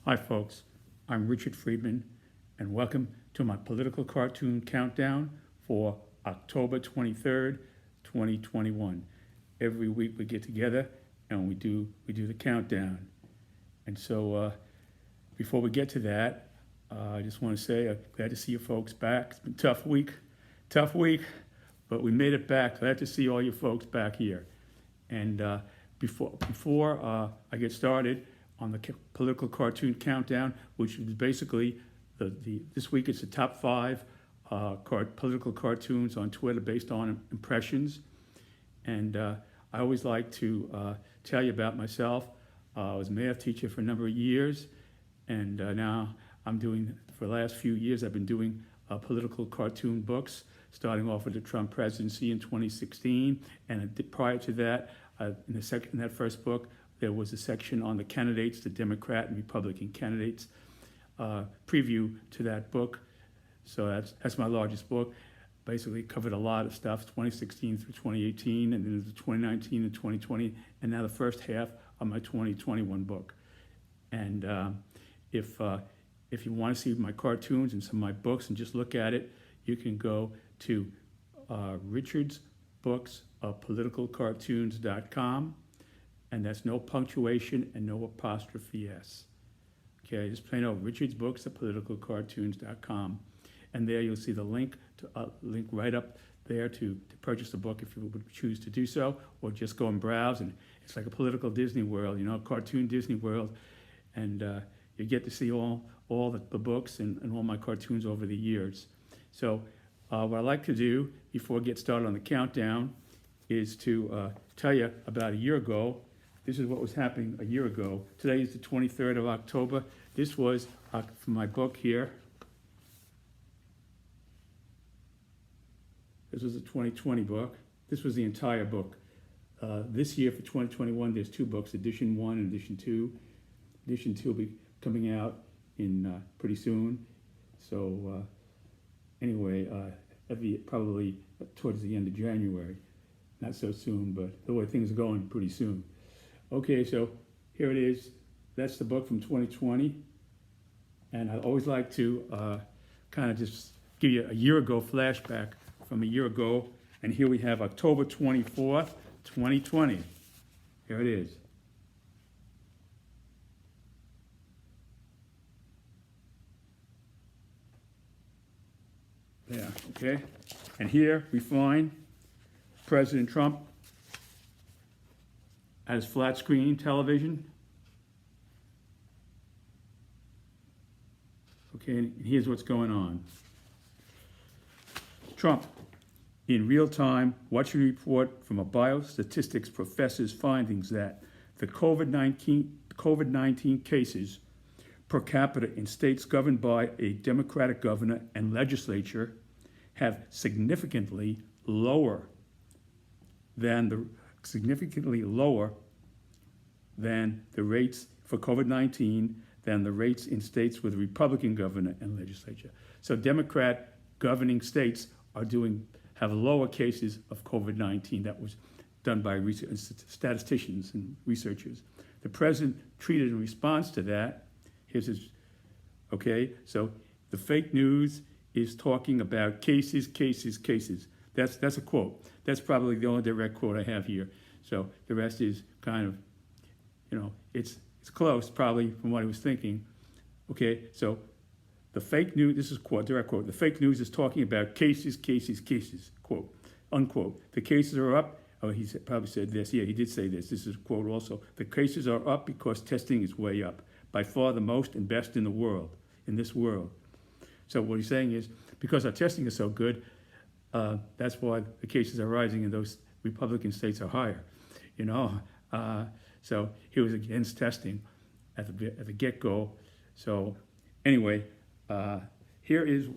Hi folks, I'm Richard Friedman and welcome to my political cartoon countdown for October 23rd, 2021. Every week we get together and we do the countdown. And so before we get to that, I just want to say I'm glad to see you folks back. It's been a tough week, but we made it back. Glad to see all you folks back here. And before I get started on the political cartoon countdown, which is basically this week it's the top 5 political cartoons on Twitter based on impressions. And I always like to tell you about myself. I was a math teacher for a number of years, and now I'm doing, for the last few years, I've been doing political cartoon books, starting off with the Trump presidency in 2016. And prior to that, in that first book, there was a section on the candidates, the Democrat and Republican candidates, preview to that book. So that's my largest book. Basically covered a lot of stuff, 2016 through 2018, and then the 2019 and 2020, and now the first half of my 2021 book. And if you want to see my cartoons and some of my books and just look at it, you can go to Richard's Books of politicalcartoons.com, and that's no punctuation and no apostrophe S. Okay, just plain old Richard's Books of politicalcartoons.com, and there you'll see the link right up there to purchase the book if you would choose to do so, or just go and browse. And it's like a political Disney World, cartoon Disney World, and you get to see all the books and all my cartoons over the years. So what I like to do before I get started on the countdown is to tell you about a year ago. This is what was happening a year ago. Today is the 23rd of October. This was from my book here. This was a 2020 book. This was the entire book. This year for 2021, there's 2 books, edition 1 and edition 2. Edition 2 will be coming out in pretty soon. So anyway, probably towards the end of January. Not so soon, but the way things are going, pretty soon. Okay, so here it is. That's the book from 2020. And I always like to kind of just give you a year ago flashback from a year ago. And here we have October 24th, 2020. Here it is. Yeah, okay. And here we find President Trump at his flat screen television. Okay, and here's what's going on. Trump, in real time, watching a report from a biostatistics professor's findings that the COVID-19 cases per capita in states governed by a Democratic governor and legislature have significantly lower than the rates for COVID-19 than the rates in states with a Republican governor and legislature. So Democrat governing states have lower cases of COVID-19. That was done by statisticians and researchers. The president treated in response to that, so the fake news is talking about cases. That's a quote. That's probably the only direct quote I have here. So the rest is kind of, it's close probably from what he was thinking. Okay, so the fake news, this is quote, direct quote. The fake news is talking about cases, quote, unquote. The cases are up. Oh, probably said this. Yeah, he did say this. This is a quote also. The cases are up because testing is way up. By far the most and best in this world. So what he's saying is, because our testing is so good, that's why the cases are rising and those Republican states are higher. So he was against testing at the get-go. So anyway, here is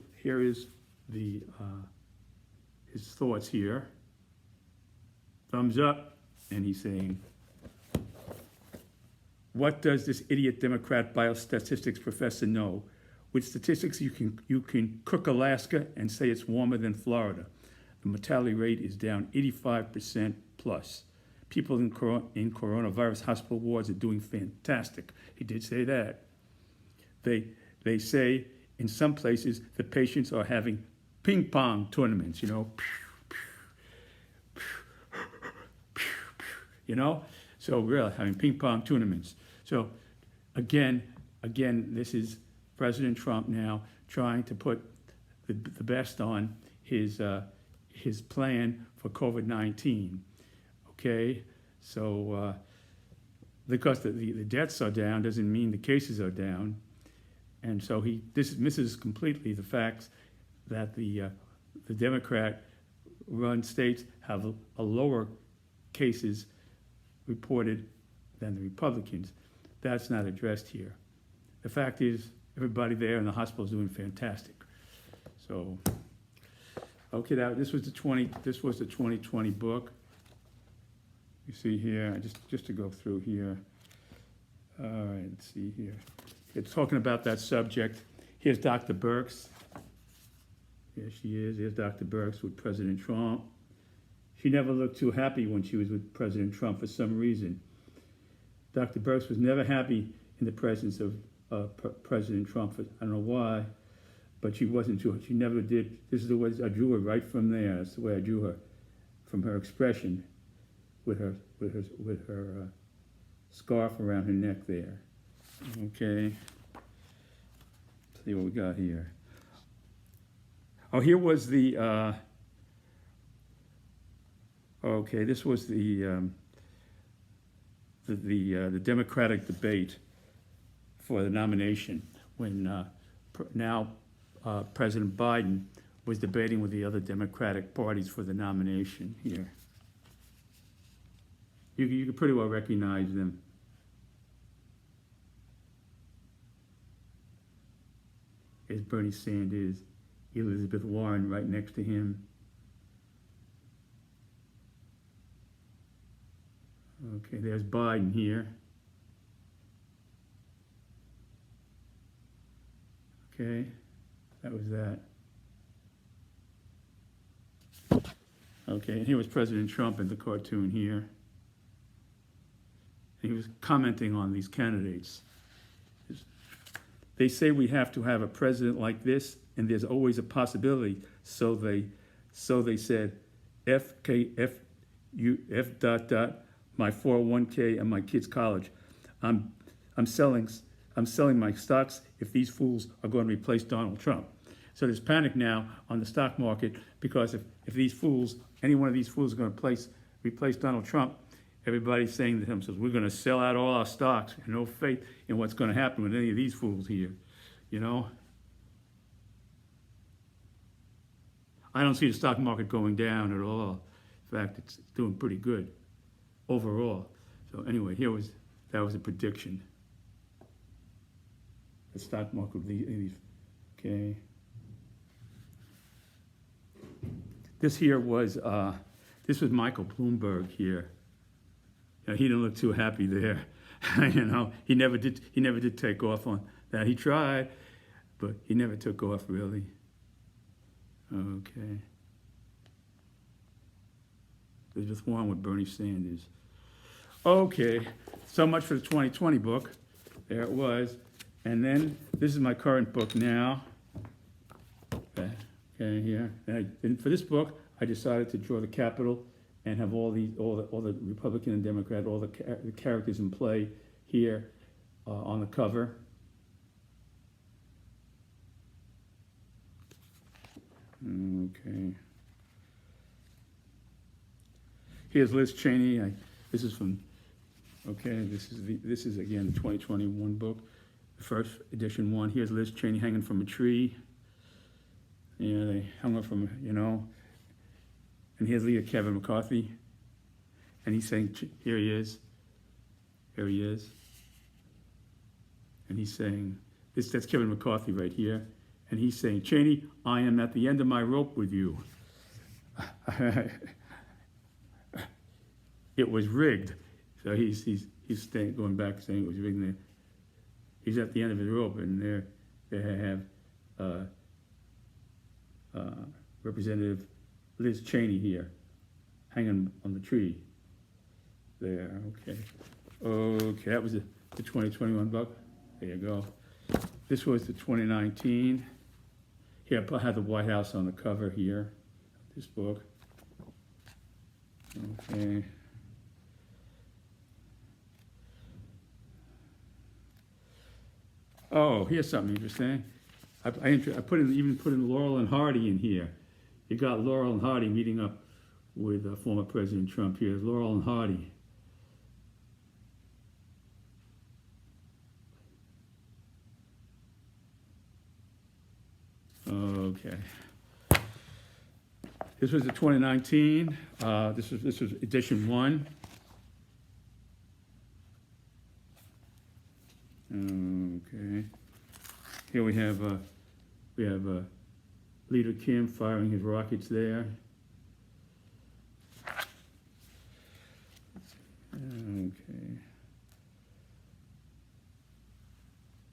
his thoughts here. Thumbs up, and he's saying, what does this idiot Democrat biostatistics professor know? With statistics, you can cook Alaska and say it's warmer than Florida. The mortality rate is down 85% plus. People in coronavirus hospital wards are doing fantastic. He did say that. they say in some places the patients are having ping pong tournaments, so really having ping pong tournaments. So again, this is President Trump now trying to put the best on his plan for COVID-19. Okay, so because the deaths are down doesn't mean the cases are down, and so this misses completely the facts that the Democrat-run states have a lower cases reported than the Republicans. That's not addressed here. The fact is, everybody there in the hospital is doing fantastic. So, okay, this was the 2020 book. You see here, just to go through here. All right, let's see here. It's talking about that subject. Here's Dr. Birx. Here she is. Here's Dr. Birx with President Trump. She never looked too happy when she was with President Trump for some reason. Dr. Birx was never happy in the presence of President Trump. I don't know why, but she wasn't too. She never did. This is the way I drew her right from there. That's the way I drew her, from her expression, with her scarf around her neck there. Okay. Let's see what we got here. Oh, here was the. Okay, this was the Democratic debate for the nomination when President Biden was debating with the other Democratic parties for the nomination here. You can pretty well recognize them. There's Bernie Sanders, Elizabeth Warren right next to him. Okay, there's Biden here. Okay, that was that. Okay, and here was President Trump in the cartoon here. He was commenting on these candidates. They say we have to have a president like this, and there's always a possibility. So they said, F dot dot, my 401k and my kids' college. I'm selling my stocks if these fools are going to replace Donald Trump. So there's panic now on the stock market because if these fools, any one of these fools is going to replace Donald Trump, everybody's saying to themselves, we're going to sell out all our stocks and no faith in what's going to happen with any of these fools here, I don't see the stock market going down at all. In fact, it's doing pretty good overall. So anyway, that was a prediction. The stock market would leave, okay. This was Michael Bloomberg here. He didn't look too happy there. He never did take off on that. He tried, but he never took off really. Okay. Elizabeth Warren with Bernie Sanders. Okay, so much for the 2020 book. There it was. And then this is my current book now. Okay, here. And for this book, I decided to draw the Capitol and have all the Republican and Democrat, all the characters in play here on the cover. Okay. Here's Liz Cheney. This is from. Okay, this is again the 2021 book, the first edition one. Here's Liz Cheney hanging from a tree. Yeah, they hung her from, And here's Leader Kevin McCarthy, and he's saying, here he is, and he's saying, that's Kevin McCarthy right here, and he's saying, Cheney, I am at the end of my rope with you. It was rigged. So he's going back saying it was rigged there. He's at the end of his rope, and there they have Representative Liz Cheney here, hanging on the tree. There, okay. Okay, that was the 2021 book. There you go. This was the 2019. Here, I have the White House on the cover here, this book. Okay. Oh, here's something interesting. I even put in Laurel and Hardy in here. You got Laurel and Hardy meeting up with former President Trump here. Laurel and Hardy. Okay. This was the 2019. This was edition 1. Okay. Here we have Leader Kim firing his rockets there. Okay.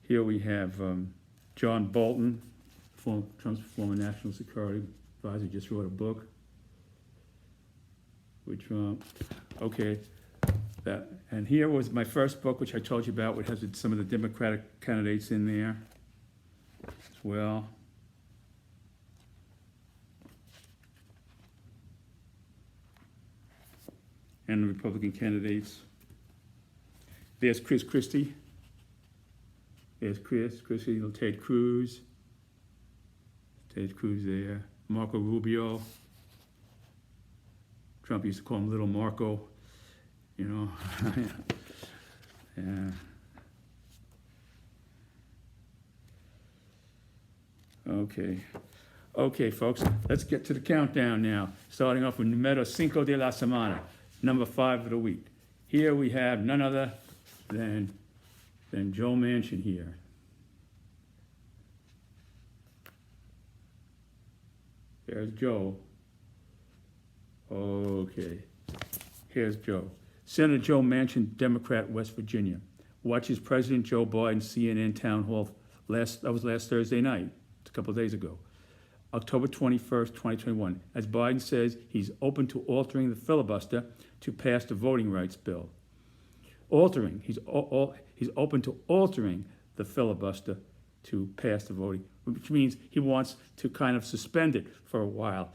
Here we have John Bolton, Trump's former national security advisor, just wrote a book with Trump. Okay. And here was my first book, which I told you about, which has some of the Democratic candidates in there as well. And the Republican candidates. There's Chris Christie. There's Chris Christie, Ted Cruz. Ted Cruz there. Marco Rubio. Trump used to call him Little Marco. You know, yeah. Okay, folks, let's get to the countdown now. Starting off with numero 5 de la semana, number 5 of the week. Here we have none other than Joe Manchin here. There's Joe. Okay, here's Joe. Senator Joe Manchin, Democrat, West Virginia, watches President Joe Biden CNN town hall that was last Thursday night, a couple of days ago, October 21st, 2021, as Biden says he's open to altering the filibuster to pass the voting rights bill. He's open to altering the filibuster to pass the voting, which means he wants to kind of suspend it for a while.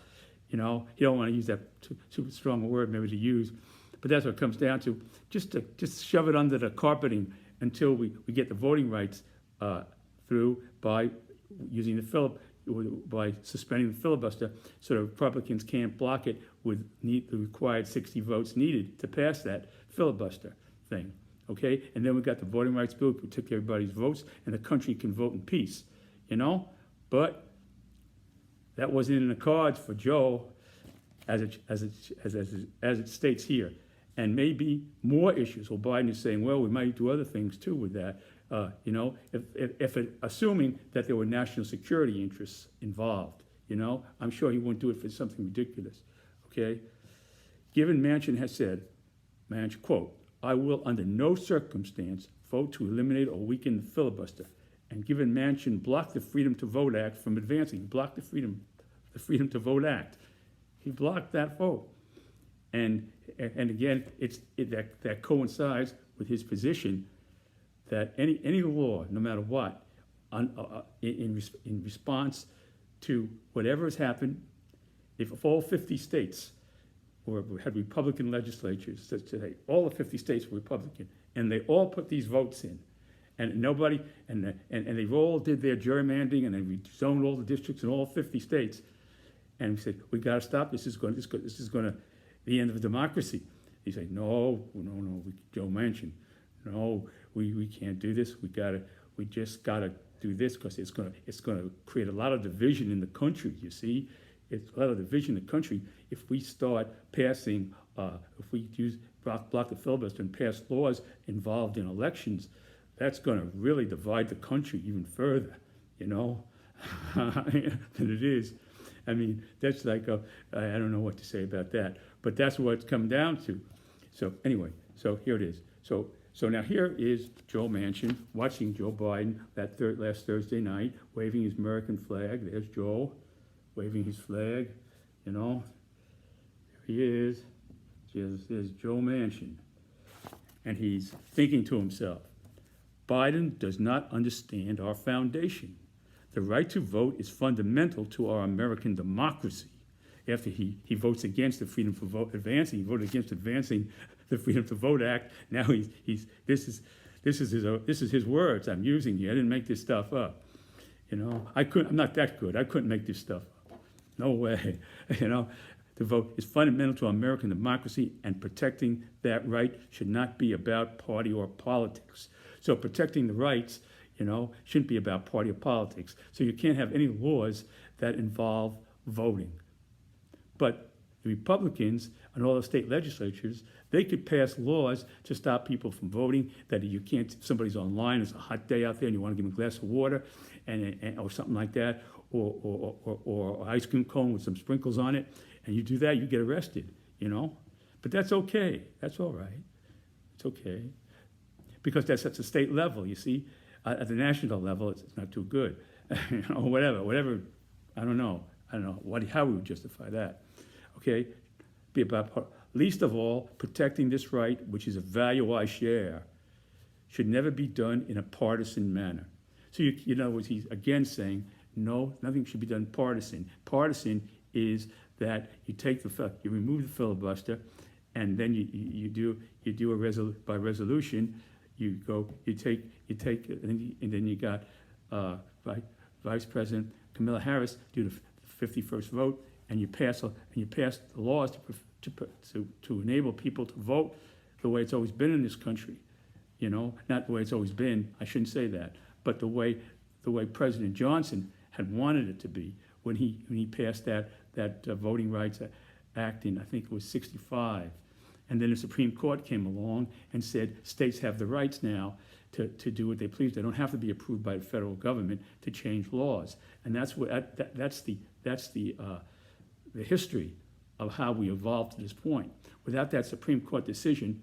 You know, he don't want to use that too strong a word maybe to use, but that's what it comes down to. Just shove it under the carpeting until we get the voting rights through by using by suspending the filibuster, so the Republicans can't block it with the required 60 votes needed to pass that filibuster thing. Okay, and then we got the voting rights bill, protect everybody's votes, and the country can vote in peace. You know, but that wasn't in the cards for Joe, as it states here. And maybe more issues. Well, Biden is saying, well, we might do other things too with that. You know, assuming that there were national security interests involved, you know, I'm sure he wouldn't do it for something ridiculous. Okay? Given Manchin has said, Manchin, quote, I will under no circumstance vote to eliminate or weaken the filibuster. And given Manchin blocked the Freedom to Vote Act from advancing, he blocked the Freedom to Vote Act. He blocked that vote. And again, that coincides with his position that any law, no matter what, in response to whatever has happened, if all 50 states had Republican legislatures, let's say all the 50 states were Republican, and they all put these votes in, and they all did their gerrymandering, and they rezoned all the districts in all 50 states, and we said we got to stop. This is going to the end of democracy. He said, no, Joe Manchin, no, we can't do this. We just gotta do this because it's gonna create a lot of division in the country. You see, it's a lot of division in the country if we start passing, if we block the filibuster and pass laws involved in elections. That's gonna really divide the country even further, you know, than it is. I mean, that's like I don't know what to say about that, but that's what it's come down to. So anyway, so here it is. So now here is Joe Manchin watching Joe Biden last Thursday night, waving his American flag. There's Joe, waving his flag, you know. There he is. There's Joe Manchin. And he's thinking to himself, Biden does not understand our foundation. The right to vote is fundamental to our American democracy. After he votes against the Freedom for Vote advancing, he voted against advancing the Freedom to Vote Act. Now this is his words I'm using here. I didn't make this stuff up. I'm not that good. I couldn't make this stuff up. No way. The vote is fundamental to American democracy, and protecting that right should not be about party or politics. So protecting the rights, shouldn't be about party or politics. So you can't have any laws that involve voting. But the Republicans and all the state legislatures, they could pass laws to stop people from voting, that you can't, if somebody's online, it's a hot day out there and you want to give them a glass of water or something like that, or ice cream cone with some sprinkles on it, and you do that, you get arrested, But that's okay. That's all right. It's okay. Because that's at the state level, you see. At the national level, it's not too good. Whatever. I don't know how we would justify that. Okay, be about least of all protecting this right, which is a value I share, should never be done in a partisan manner. So in other words, he's again saying no, nothing should be done partisan. Partisan is that you remove the filibuster, and then you do by resolution. You take, and then you got Vice President Kamala Harris do the 51st vote, and you pass the laws to enable people to vote the way it's always been in this country, not the way it's always been. I shouldn't say that, but the way President Johnson had wanted it to be when he passed that Voting Rights Act in, I think it was 1965. And then the Supreme Court came along and said states have the rights now to do what they please. They don't have to be approved by the federal government to change laws. And that's the history of how we evolved to this point. Without that Supreme Court decision,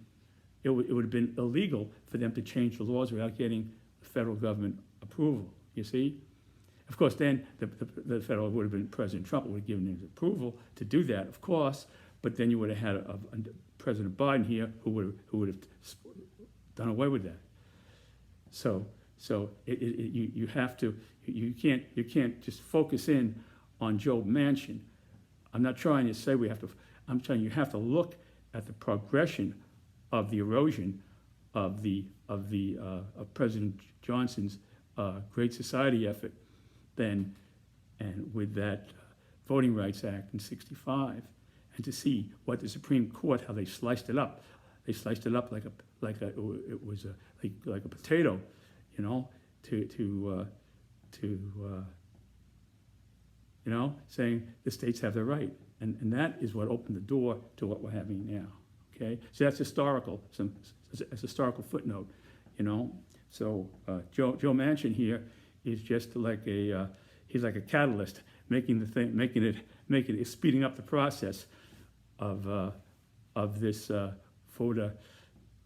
it would have been illegal for them to change the laws without getting the federal government approval. You see? Of course, then the federal would have been President Trump would have given his approval to do that, of course. But then you would have had President Biden here who would have done away with that. So you can't just focus in on Joe Manchin. I'm not trying to say I'm saying you have to look at the progression of the erosion of President Johnson's Great Society effort, and with that Voting Rights Act in '65. And to see what the Supreme Court, how they sliced it up. They sliced it up like a potato, saying the states have the right, and that is what opened the door to what we're having now. Okay, so that's historical. As a historical footnote, So Joe Manchin here is just like he's like a catalyst, making it speeding up the process of this voter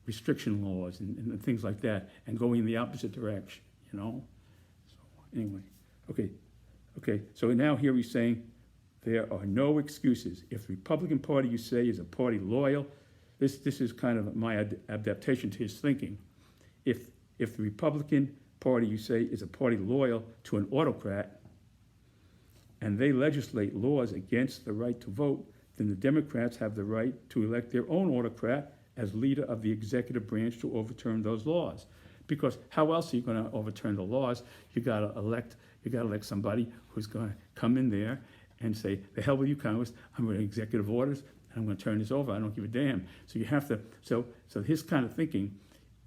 restriction laws and things like that, and going in the opposite direction, So anyway, okay. So now here he's saying there are no excuses. If the Republican Party, you say, is a party loyal, this is kind of my adaptation to his thinking. If the Republican Party, you say, is a party loyal to an autocrat, and they legislate laws against the right to vote, then the Democrats have the right to elect their own autocrat as leader of the executive branch to overturn those laws. Because how else are you going to overturn the laws? You got to elect somebody who's going to come in there and say, "The hell with you, Congress! I'm going to executive orders, and I'm going to turn this over. I don't give a damn." So you have to. So his kind of thinking,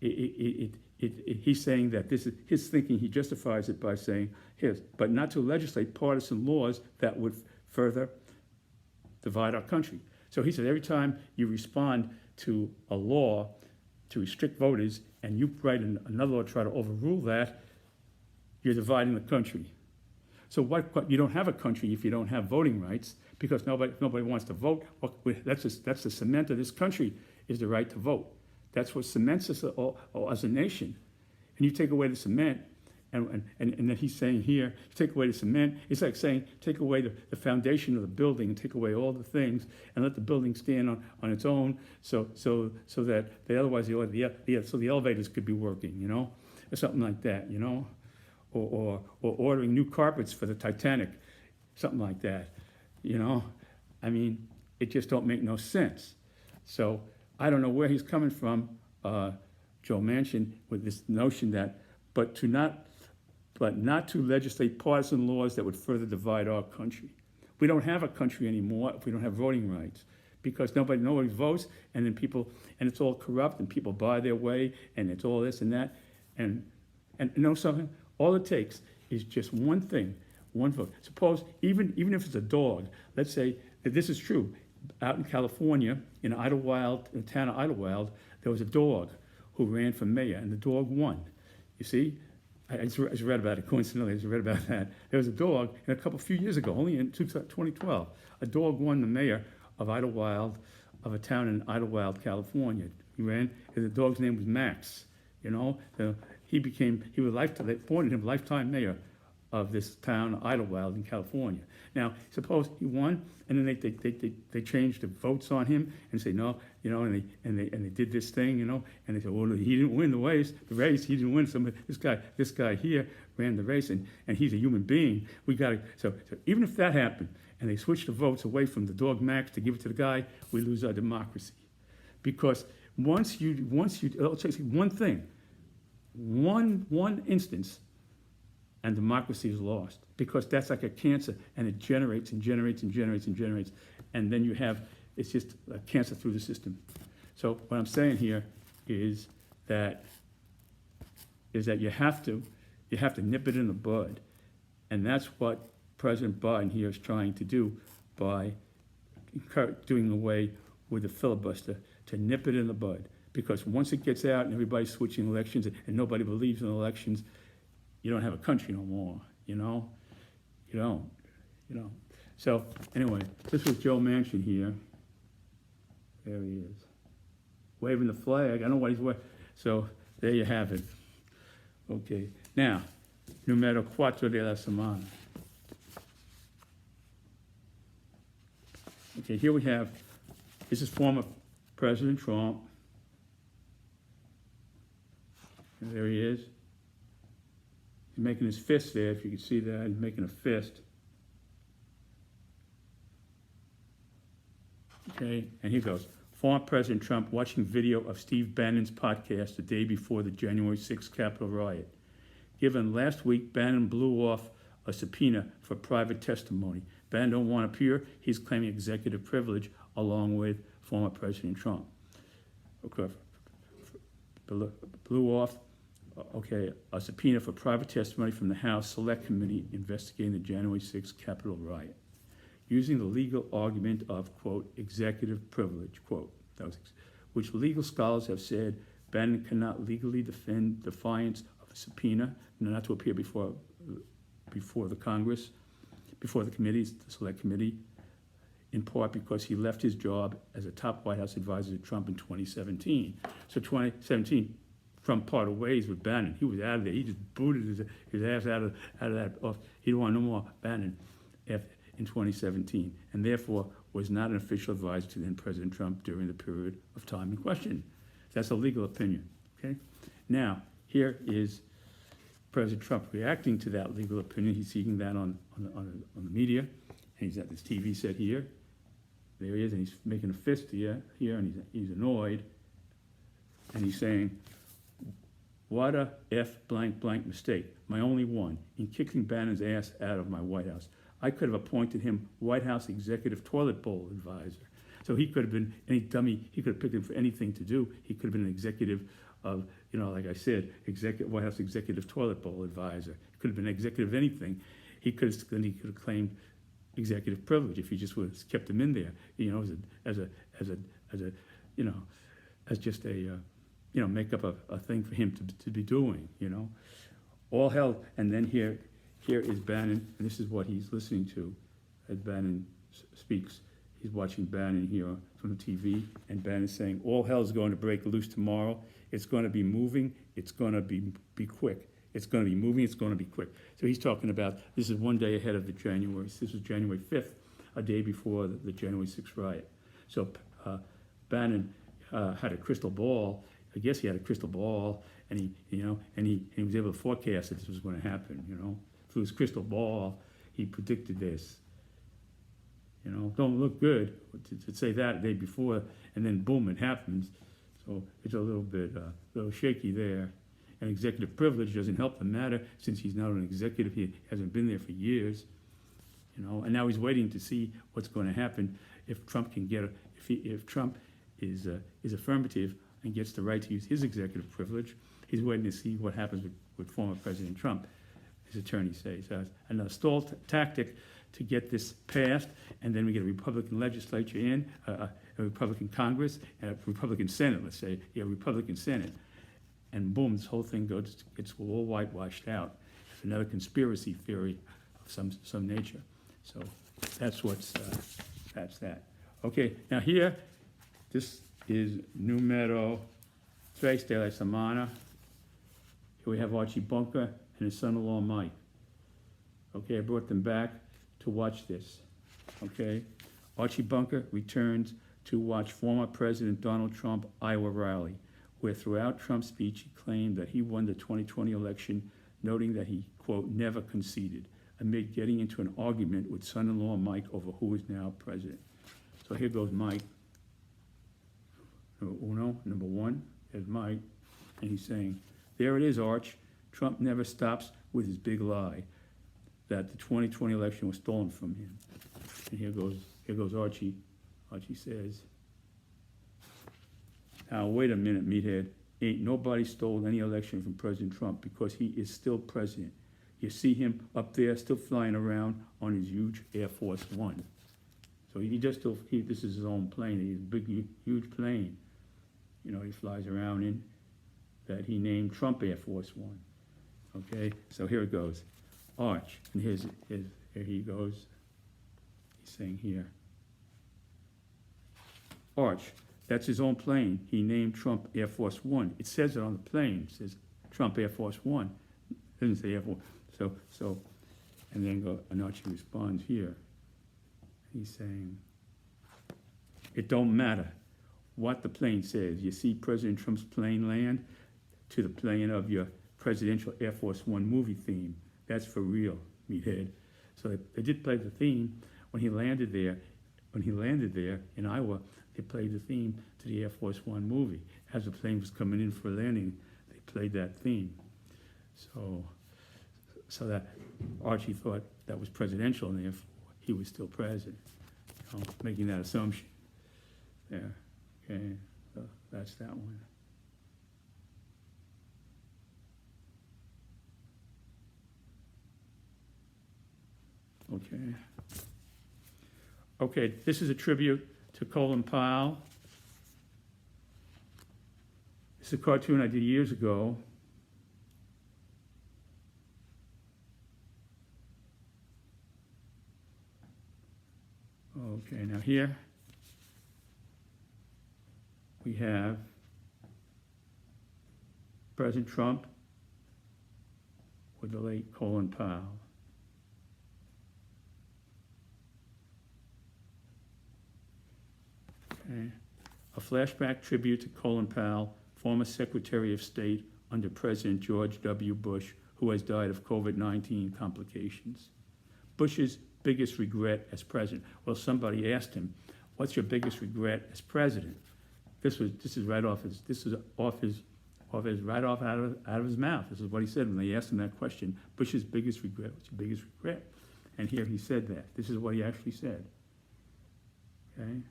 he's saying that this is his thinking. He justifies it by saying, but not to legislate partisan laws that would further divide our country. So he said every time you respond to a law to restrict voters and you write another law to try to overrule that, you're dividing the country. So what you don't have a country if you don't have voting rights, because nobody wants to vote. That's the cement of this country, is the right to vote. That's what cements us as a nation. And you take away the cement, and then he's saying here, take away the cement. It's like saying take away the foundation of the building and take away all the things and let the building stand on its own, so that otherwise the elevators could be working. or something like that, you know, or ordering new carpets for the Titanic, something like that, you know. I mean, it just don't make no sense. So I don't know where he's coming from, Joe Manchin, with this notion that, but not to legislate partisan laws that would further divide our country. We don't have a country anymore if we don't have voting rights, because nobody votes, and then and it's all corrupt, and people buy their way, and it's all this and that, and you know something? All it takes is just one thing, one vote. Suppose even if it's a dog, let's say that this is true. Out in California, in Idlewild, in the town of Idlewild, there was a dog who ran for mayor, and the dog won. You see, I just read about it, coincidentally, I just read about that. There was a dog, and a few years ago, only in 2012, a dog won the mayor of Idlewild, of a town in Idlewild, California. He ran, and the dog's name was Max, you know. He was they appointed him lifetime mayor of this town, Idlewild, in California. Now, suppose he won, and then they changed the votes on him and say no, you know, and they did this thing, you know, and they said, well, he didn't win the race, he didn't win. This guy here ran the race, and he's a human being. So even if that happened, and they switched the votes away from the dog Max to give it to the guy, we lose our democracy, because once you, I'll tell you one thing, one instance, and democracy is lost, because that's like a cancer, and it generates and generates and generates and generates, and then it's just a cancer through the system. So what I'm saying here is that you have to nip it in the bud, and that's what President Biden here is trying to do by doing away with the filibuster, to nip it in the bud, because once it gets out and everybody's switching elections and nobody believes in elections, you don't have a country no more, you know? You don't. So, anyway, this was Joe Manchin here. There he is. Waving the flag. I don't know what he's waving. So, there you have it. Okay. Now, numero 4 de la semana. Okay, here we have, this is former President Trump. And there he is. He's making his fist there, if you can see that. He's making a fist. Okay, and here goes. Former President Trump watching video of Steve Bannon's podcast the day before the January 6th Capitol riot. Given last week, Bannon blew off a subpoena for private testimony. Bannon don't want to appear. He's claiming executive privilege along with former President Trump. Okay, blew off a subpoena for private testimony from the House Select Committee investigating the January 6th Capitol riot, using the legal argument of, quote, executive privilege, quote, which legal scholars have said Bannon cannot legally defend defiance of a subpoena, not to appear before the Congress, before the committees, the Select Committee, in part because he left his job as a top White House advisor to Trump in 2017. So 2017, Trump parted ways with Bannon. He was out of there. He just booted his ass out of that. He didn't want no more Bannon in 2017, and therefore was not an official advisor to then President Trump during the period of time in question. That's a legal opinion. Okay. Now here is President Trump reacting to that legal opinion. He's seeking that on the media, and he's at this TV set here. There he is, and he's making a fist here, and he's annoyed, and he's saying, "What a blank mistake, my only one, in kicking Bannon's ass out of my White House. I could have appointed him White House executive toilet bowl advisor." So he could have been any dummy. He could have picked him for anything to do. He could have been an executive of, like I said, White House executive toilet bowl advisor. He could have been executive of anything. He could have claimed executive privilege if he just would have kept him in there, as just a make up a thing for him to be doing, all hell. And then here is Bannon, and this is what he's listening to as Bannon speaks. He's watching Bannon here from the TV, and Bannon's saying, all hell is going to break loose tomorrow. It's going to be moving. It's going to be quick. It's going to be moving. It's going to be quick. So he's talking about, this is one day ahead of the January. This was January 5th, a day before the January 6th riot. So Bannon had a crystal ball. I guess he had a crystal ball, and he was able to forecast that this was going to happen. Through his crystal ball, he predicted this. Don't look good to say that the day before, and then boom, it happens. So it's a little shaky there. And executive privilege doesn't help the matter since he's not an executive. He hasn't been there for years, And now he's waiting to see what's going to happen if Trump can get if Trump is affirmative and gets the right to use his executive privilege. He's waiting to see what happens with former President Trump. His attorney says another stall tactic to get this passed, and then we get a Republican legislature in, a Republican Congress, and a Republican Senate. Let's say, Republican Senate. And boom, this whole thing gets all whitewashed out. It's another conspiracy theory of some nature. So that's that's that. Okay, now here, this is numero 3 de la semana. Here we have Archie Bunker and his son-in-law Mike. Okay, I brought them back to watch this. Okay, Archie Bunker returns to watch former President Donald Trump Iowa rally, where throughout Trump's speech he claimed that he won the 2020 election, noting that he, quote, never conceded, amid getting into an argument with son-in-law Mike over who is now president. So here goes Mike. Number one, there's Mike, and he's saying, there it is, Arch. Trump never stops with his big lie that the 2020 election was stolen from him. And here goes Archie. Archie says, now, wait a minute, meathead. Ain't nobody stole any election from President Trump because he is still president. You see him up there still flying around on his huge Air Force One. So this is his own plane. He's a big, huge plane. He flies around in that he named Trump Air Force One. Okay, so here it goes. Arch, and here he goes. He's saying here. Arch. That's his own plane. He named Trump Air Force One. It says it on the plane. It says Trump Air Force One. It doesn't say Air Force. So, and then Archie responds here. He's saying, it don't matter what the plane says. You see President Trump's plane land to the plane of your presidential Air Force One movie theme. That's for real, meathead. So they did play the theme when he landed there. When he landed there in Iowa, they played the theme to the Air Force One movie. As the plane was coming in for a landing, they played that theme. So that Archie thought that was presidential, and therefore he was still president. Making that assumption there. Okay, so that's that one. Okay, this is a tribute to Colin Powell. It's a cartoon I did years ago. Okay, now here we have President Trump with the late Colin Powell. Okay. A flashback tribute to Colin Powell, former Secretary of State under President George W. Bush, who has died of COVID-19 complications. Bush's biggest regret as president. Well, somebody asked him, "What's your biggest regret as president?" This is right off out of his mouth. This is what he said when they asked him that question. Bush's biggest regret. What's your biggest regret? And here he said that. This is what he actually said. Okay.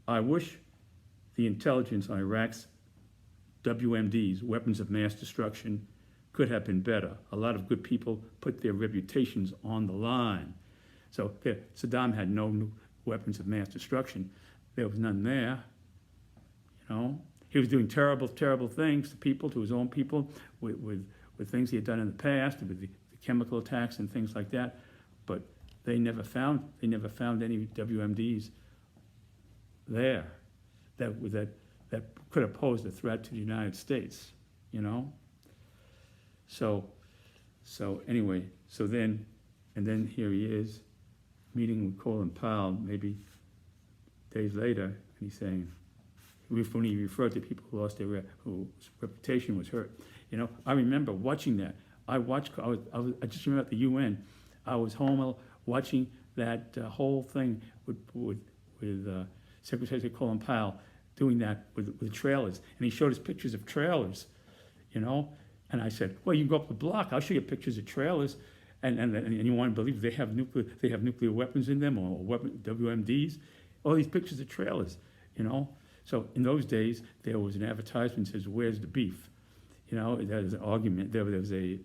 I wish the intelligence on Iraq's WMDs, weapons of mass destruction, could have been better. A lot of good people put their reputations on the line. So Saddam had no weapons of mass destruction. There was none there. He was doing terrible, terrible things to people, to his own people, with things he had done in the past, with the chemical attacks and things like that. But they never found any WMDs there that could have posed a threat to the United States. So anyway, and then here he is meeting with Colin Powell maybe days later, and he's saying, when he referred to people who lost whose reputation was hurt. You know, I remember watching that. I just remember at the UN, I was home watching that whole thing with Secretary Colin Powell doing that with trailers, and he showed us pictures of trailers, you know, and I said, well, you can go up the block, I'll show you pictures of trailers, and you want to believe they have nuclear weapons in them or WMDs, all these pictures of trailers, you know. So in those days, there was an advertisement that says, "Where's the beef?" You know, there was an argument. There was a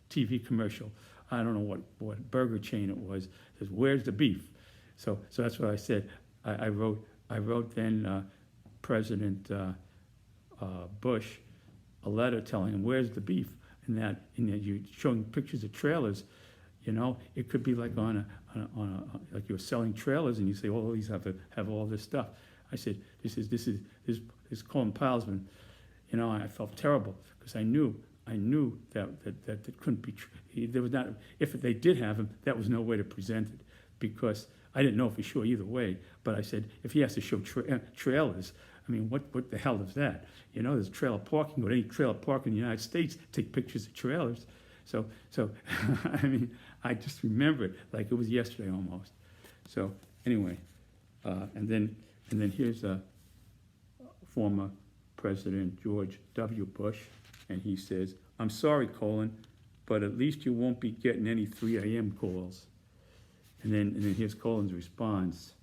TV commercial. I don't know what burger chain it was. It says, "Where's the beef?" So that's what I said. I wrote then President Bush a letter telling him, "Where's the beef?" And that you showing pictures of trailers. You know, it could be like on a like you're selling trailers and you say, "Oh, these have all this stuff." I said, "This is Colin Powell's been," you know. I felt terrible because I knew that couldn't be true. There was not, if they did have him, that was no way to present it, because I didn't know for sure either way. But I said, if he has to show trailers, I mean, what the hell is that? You know, there's trailer parking. Go to any trailer park in the United States, take pictures of trailers. So I mean, I just remember it like it was yesterday almost. So anyway, and then here's former President George W. Bush, and he says, "I'm sorry, Colin, but at least you won't be getting any 3 a.m. calls." And then here's Colin's response.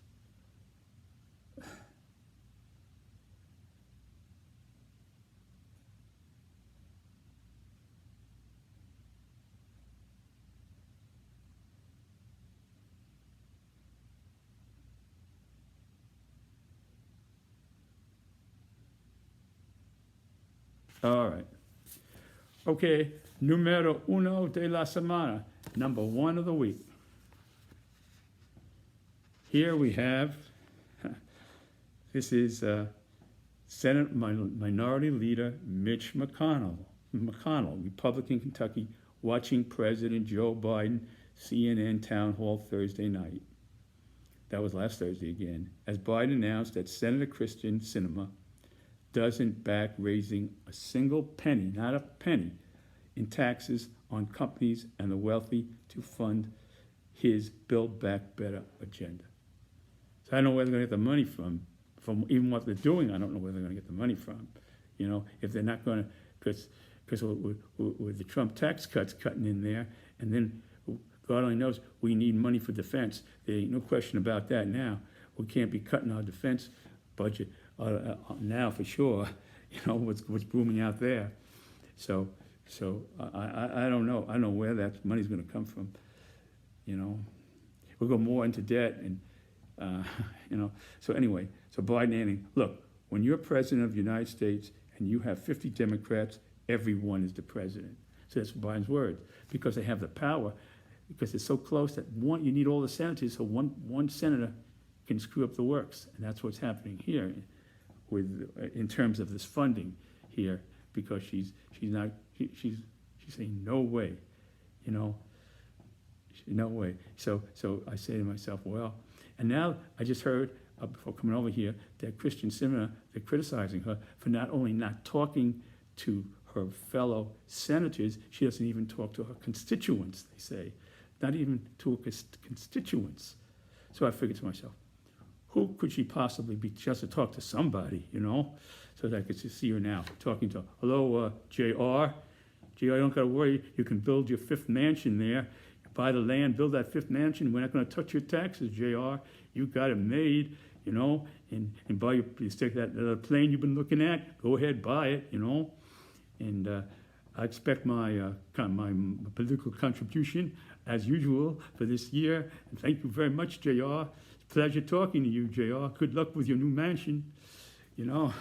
All right. Okay, numero uno de la semana, number one of the week. Here we have, this is Senate Minority Leader Mitch McConnell, Republican Kentucky, watching President Joe Biden CNN town hall Thursday night. That was last Thursday again, as Biden announced that Senator Kyrsten Sinema doesn't back raising a single penny, not a penny, in taxes on companies and the wealthy to fund his Build Back Better agenda. So I don't know where they're going to get the money from even what they're doing. I don't know where they're going to get the money from. You know, if they're not going to, because with the Trump tax cuts cutting in there, and then God only knows we need money for defense. There ain't no question about that now. We can't be cutting our defense budget now for sure. You know what's booming out there. So I don't know. I don't know where that money's going to come from. You know, we'll go more into debt and you know. So anyway, so Biden adding, look, when you're president of the United States and you have 50 Democrats, everyone is the president. So that's Biden's words, because they have the power, because it's so close that you need all the senators, so one senator can screw up the works, and that's what's happening here in terms of this funding here, because she's saying no way, you know, no way. So I say to myself, well, and now I just heard before coming over here that Kyrsten Sinema, they're criticizing her for not only not talking to her fellow senators, she doesn't even talk to her constituents. They say, not even to her constituents. So I figured to myself, who could she possibly be? She has to talk to somebody, you know? So that I could see her now, talking to her. Hello, JR. JR, don't got to worry. You can build your fifth mansion there. Buy the land, build that fifth mansion. We're not going to touch your taxes, JR. You got it made, you know? And buy you stick that plane you've been looking at. Go ahead, buy it, you know? And I expect my political contribution, as usual, for this year. And thank you very much, JR. Pleasure talking to you, JR. Good luck with your new mansion. You know,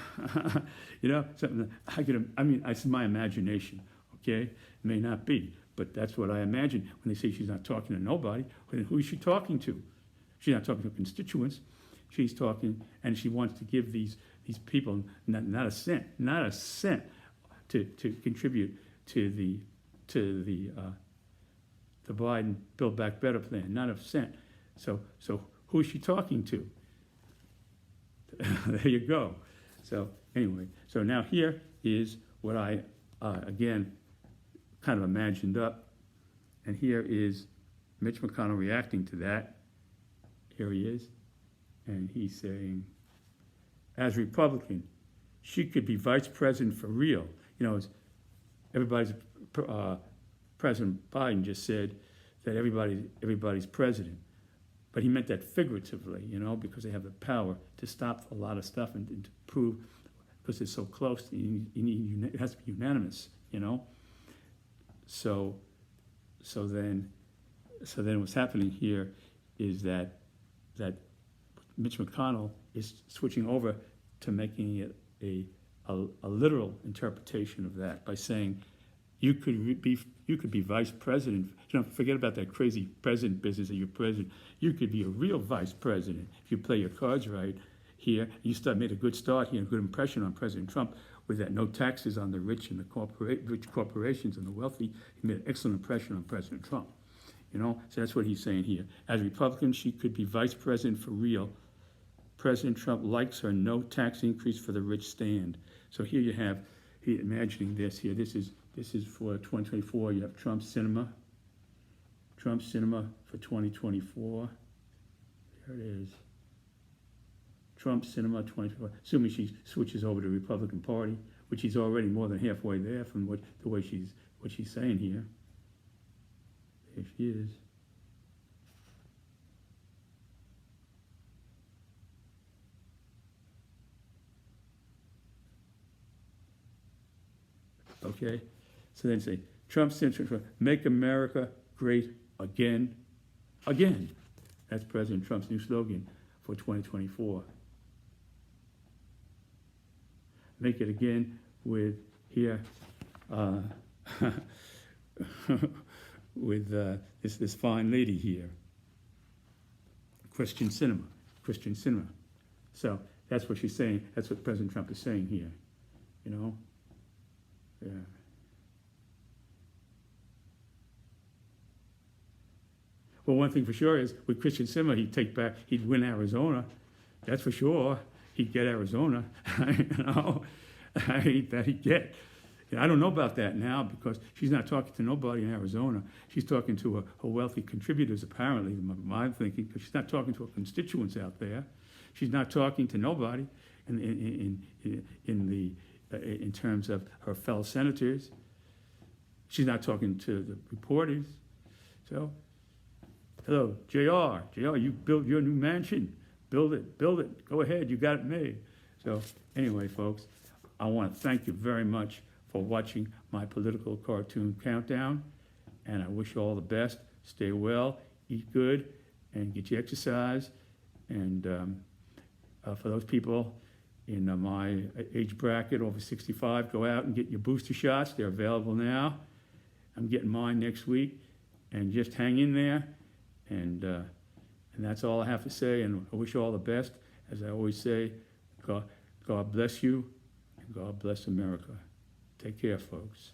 you know, something I mean, it's my imagination, okay? It may not be, but that's what I imagine when they say she's not talking to nobody. Well, then who is she talking to? She's not talking to constituents. She's talking, and she wants to give these people not a cent to contribute to the Biden Build Back Better plan, not a cent. So who is she talking to? there you go. So anyway, so now here is what I, again, kind of imagined up. And here is Mitch McConnell reacting to that. Here he is. And he's saying, as Republican, she could be vice president for real. You know, everybody's, President Biden just said that everybody's president. But he meant that figuratively, you know, because they have the power to stop a lot of stuff and to prove, because it's so close, it has to be unanimous, you know. So then what's happening here is that Mitch McConnell is switching over to making it a literal interpretation of that by saying you could be vice president. You know, forget about that crazy president business that you're president. You could be a real vice president if you play your cards right here. You made a good start here, a good impression on President Trump with that no taxes on the rich and the rich corporations and the wealthy. He made an excellent impression on President Trump. You know, so that's what he's saying here. As Republican, she could be vice president for real. President Trump likes her no tax increase for the rich stand. So here you have, imagining this here. This is for 2024. You have Trump Cinema for 2024. There it is. Trump Cinema 2024. Assuming she switches over to the Republican Party, which she's already more than halfway there from what she's saying here. There she is. Okay, so then say, Trump Cinema, make America great again. Again. That's President Trump's new slogan for 2024. Make it again with here, with this fine lady here, Christian Cinema. So that's what she's saying. That's what President Trump is saying here, you know. Yeah. Well, one thing for sure is with Christian Cinema, he'd win Arizona. That's for sure. He'd get Arizona. You know, that he'd get. And I don't know about that now because she's not talking to nobody in Arizona. She's talking to her wealthy contributors, apparently, my thinking, because she's not talking to her constituents out there. She's not talking to nobody in terms of her fellow senators. She's not talking to the reporters. So, hello, JR, you built your new mansion. Build it. Go ahead, you got it made. So anyway, folks, I want to thank you very much for watching my political cartoon countdown, and I wish you all the best. Stay well, eat good, and get your exercise. And for those people in my age bracket over 65, go out and get your booster shots. They're available now. I'm getting mine next week, and just hang in there. And that's all I have to say, and I wish you all the best. As I always say, God bless you, and God bless America. Take care, folks.